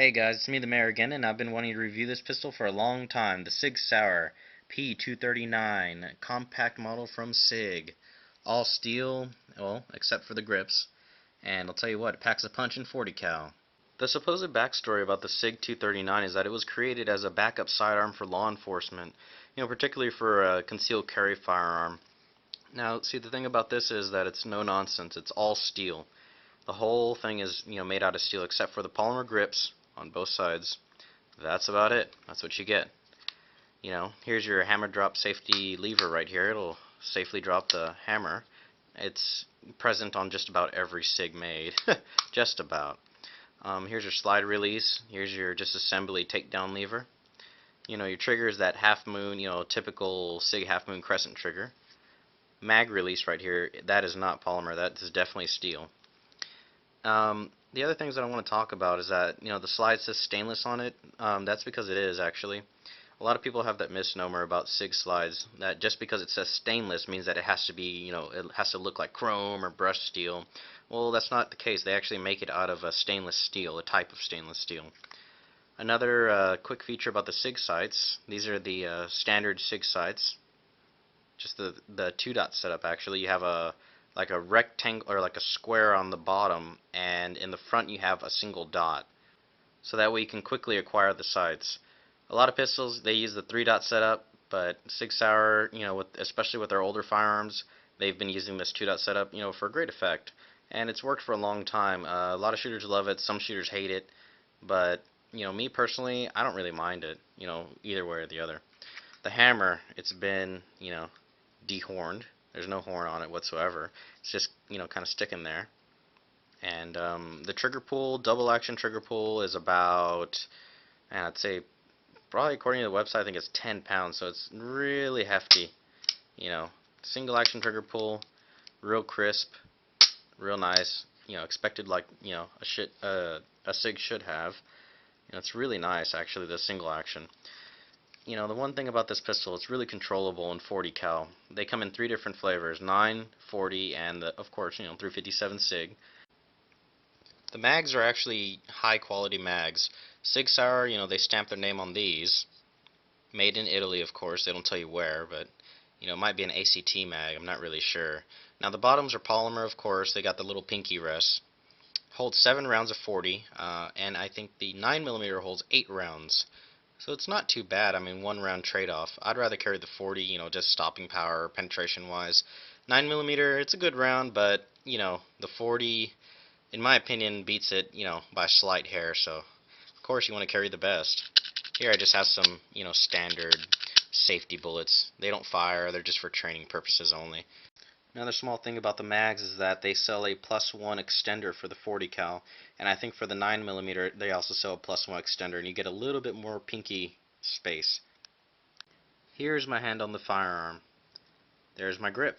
Hey guys, it's me the Mayor again, and I've been wanting to review this pistol for a long time. The Sig Sauer P239 compact model from Sig. All steel, well, except for the grips. And I'll tell you what, it packs a punch in 40 cal. The supposed backstory about the Sig 239 is that it was created as a backup sidearm for law enforcement, particularly for a concealed carry firearm. Now, see, the thing about this is that it's no nonsense. It's all steel. The whole thing is, made out of steel except for the polymer grips on both sides. That's about it. That's what you get. Here's your hammer drop safety lever right here. It'll safely drop the hammer. It's present on just about every Sig made. Just about. Here's your slide release. Here's your disassembly takedown lever. Your trigger is that half moon, typical Sig half moon crescent trigger. Mag release right here, that is not polymer. That is definitely steel. The other things that I want to talk about is that, the slide says stainless on it. That's because it is, actually. A lot of people have that misnomer about Sig slides, that just because it says stainless means that it has to be, it has to look like chrome or brushed steel. Well, that's not the case. They actually make it out of a stainless steel, a type of stainless steel. Another quick feature about the Sig sights, these are the standard Sig sights. Just the two-dot setup, actually. You have like a rectangle or like a square on the bottom, and in the front you have a single dot, so that way you can quickly acquire the sights. A lot of pistols, they use the three-dot setup, but Sig Sauer, especially with their older firearms, they've been using this two-dot setup, for great effect, and it's worked for a long time. A lot of shooters love it, some shooters hate it, but me personally, I don't really mind it, either way or the other. The hammer, it's been dehorned. There's no horn on it whatsoever. It's just, kind of sticking there. And the trigger pull, double action trigger pull, is about, I'd say, probably according to the website, I think it's 10 pounds, so it's really hefty. Single action trigger pull, real crisp, real nice. Expected like, a Sig should have. It's really nice, actually, the single action. The one thing about this pistol, it's really controllable in 40 cal. They come in 3 different flavors, 9, 40, and of course, 357 Sig. The mags are actually high quality mags. Sig Sauer, they stamp their name on these. Made in Italy, of course. They don't tell you where, but it might be an ACT mag. I'm not really sure. Now the bottoms are polymer, of course. They got the little pinky rest. Holds 7 rounds of 40, and I think the 9mm holds 8 rounds. So it's not too bad. I mean, 1 round trade-off. I'd rather carry the 40, just stopping power, penetration-wise. 9mm, it's a good round, but, the 40, in my opinion, beats it, by a slight hair. So, of course, you want to carry the best. Here I just have some, standard safety bullets. They don't fire. They're just for training purposes only. Another small thing about the mags is that they sell a +1 extender for the 40 cal, and I think for the 9mm they also sell a +1 extender, and you get a little bit more pinky space. Here's my hand on the firearm. There's my grip.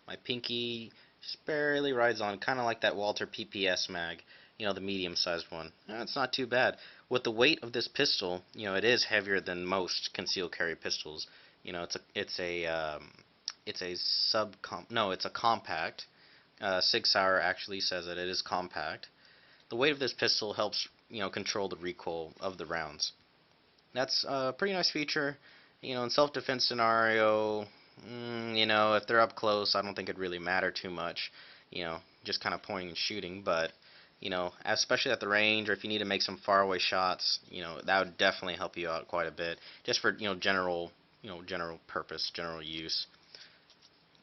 My pinky just barely rides on, kind of like that Walter PPS mag, the medium-sized one. It's not too bad. With the weight of this pistol, it is heavier than most concealed carry pistols. It's a compact. Sig Sauer actually says that it is compact. The weight of this pistol helps, control the recoil of the rounds. That's a pretty nice feature. In self-defense scenario, if they're up close, I don't think it'd really matter too much. Just kind of pointing and shooting. But, especially at the range, or if you need to make some faraway shots, that would definitely help you out quite a bit. Just for, general purpose, general use.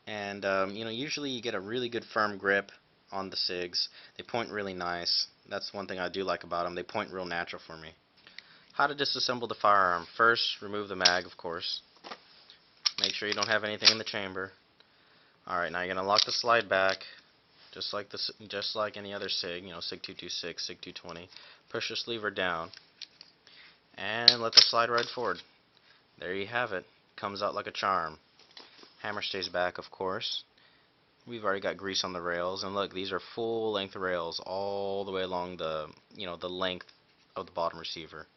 And, usually you get a really good firm grip on the SIGs. They point really nice. That's one thing I do like about them. They point real natural for me. How to disassemble the firearm. First, remove the mag, of course. Make sure you don't have anything in the chamber. Alright, now you're going to lock the slide back, just like any other SIG, SIG 226, SIG 220. Push this lever down, and let the slide ride forward. There you have it. Comes out like a charm. Hammer stays back, of course. We've already got grease on the rails, and look, these are full length rails all the way along the, the length of the bottom receiver.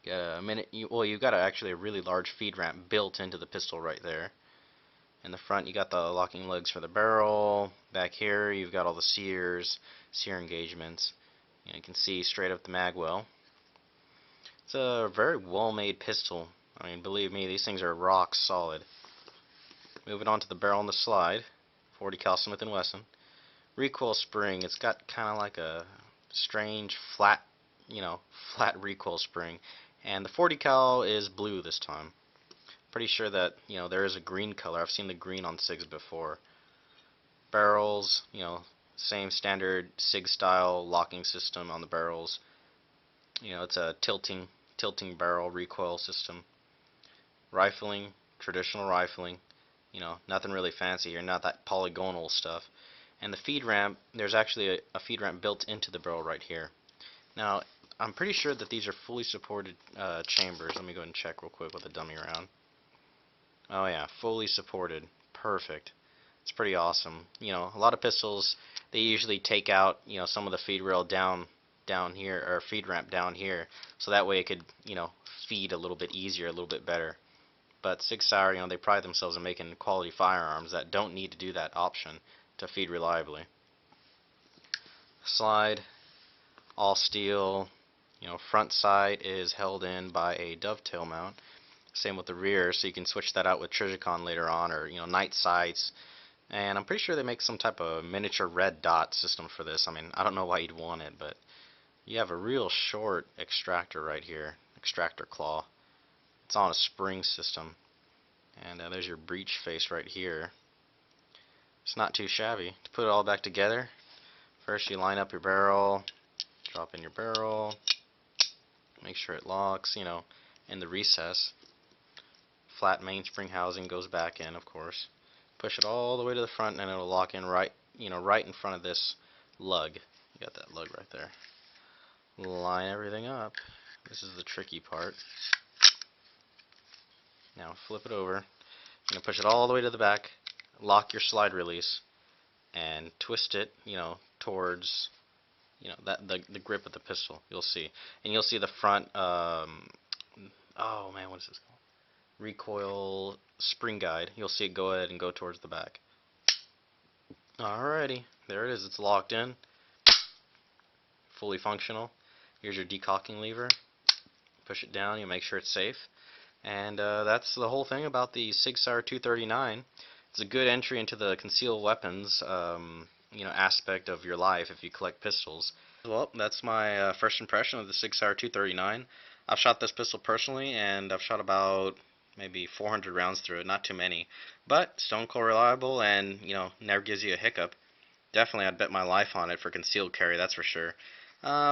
You've got actually a really large feed ramp built into the pistol right there. In the front, you got the locking lugs for the barrel. Back here, you've got all the sear engagements. You can see straight up the mag well. It's a very well-made pistol. I mean, believe me, these things are rock solid. Moving on to the barrel and the slide. 40 cal Smith & Wesson. Recoil spring. It's got kind of like a strange flat, flat recoil spring. And the 40 cal is blue this time. Pretty sure that, there is a green color. I've seen the green on SIGs before. Barrels, same standard SIG style locking system on the barrels. It's a tilting barrel recoil system. Rifling, traditional rifling. Nothing really fancy here, not that polygonal stuff. And the feed ramp, there's actually a feed ramp built into the barrel right here. Now, I'm pretty sure that these are fully supported chambers. Let me go ahead and check real quick with a dummy round. Oh yeah, fully supported. Perfect. It's pretty awesome. A lot of pistols, they usually take out, some of the feed rail down here, or feed ramp down here, so that way it could, feed a little bit easier, a little bit better. But Sig Sauer, they pride themselves on making quality firearms that don't need to do that option to feed reliably. Slide, all steel. Front sight is held in by a dovetail mount. Same with the rear, so you can switch that out with Trijicon later on, or night sights. And I'm pretty sure they make some type of miniature red dot system for this. I mean, I don't know why you'd want it, but you have a real short extractor right here, extractor claw. It's on a spring system. And there's your breech face right here. It's not too shabby. To put it all back together, first you line up your barrel, drop in your barrel, make sure it locks, in the recess. Flat mainspring housing goes back in, of course. Push it all the way to the front and it'll lock in right in front of this lug. You got that lug right there. Line everything up. This is the tricky part. Now flip it over. Push it all the way to the back. Lock your slide release and twist it, towards, the grip of the pistol. You'll see, and you'll see the front. Oh man, what is this called? Recoil spring guide. You'll see it go ahead and go towards the back. Alrighty, there it is. It's locked in, fully functional. Here's your decocking lever. Push it down. You make sure it's safe. And that's the whole thing about the Sig Sauer 239. It's a good entry into the concealed weapons, aspect of your life if you collect pistols. Well, that's my first impression of the Sig Sauer 239. I've shot this pistol personally, and I've shot about maybe 400 rounds through it. Not too many, but stone cold reliable, and never gives you a hiccup. Definitely, I'd bet my life on it for concealed carry. That's for sure.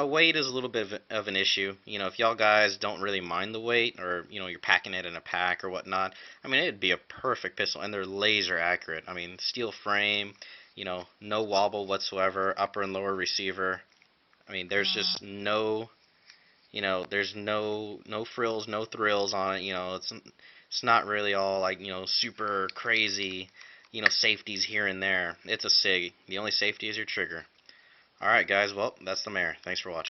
Weight is a little bit of an issue. If y'all guys don't really mind the weight, or you're packing it in a pack or whatnot, I mean, it'd be a perfect pistol, and they're laser accurate. I mean, steel frame, no wobble whatsoever, upper and lower receiver. I mean, there's just no, there's no frills, no thrills on it. It's not really all like super crazy, safeties here and there. It's a SIG. The only safety is your trigger. Alright guys, well, that's the mayor. Thanks for watching.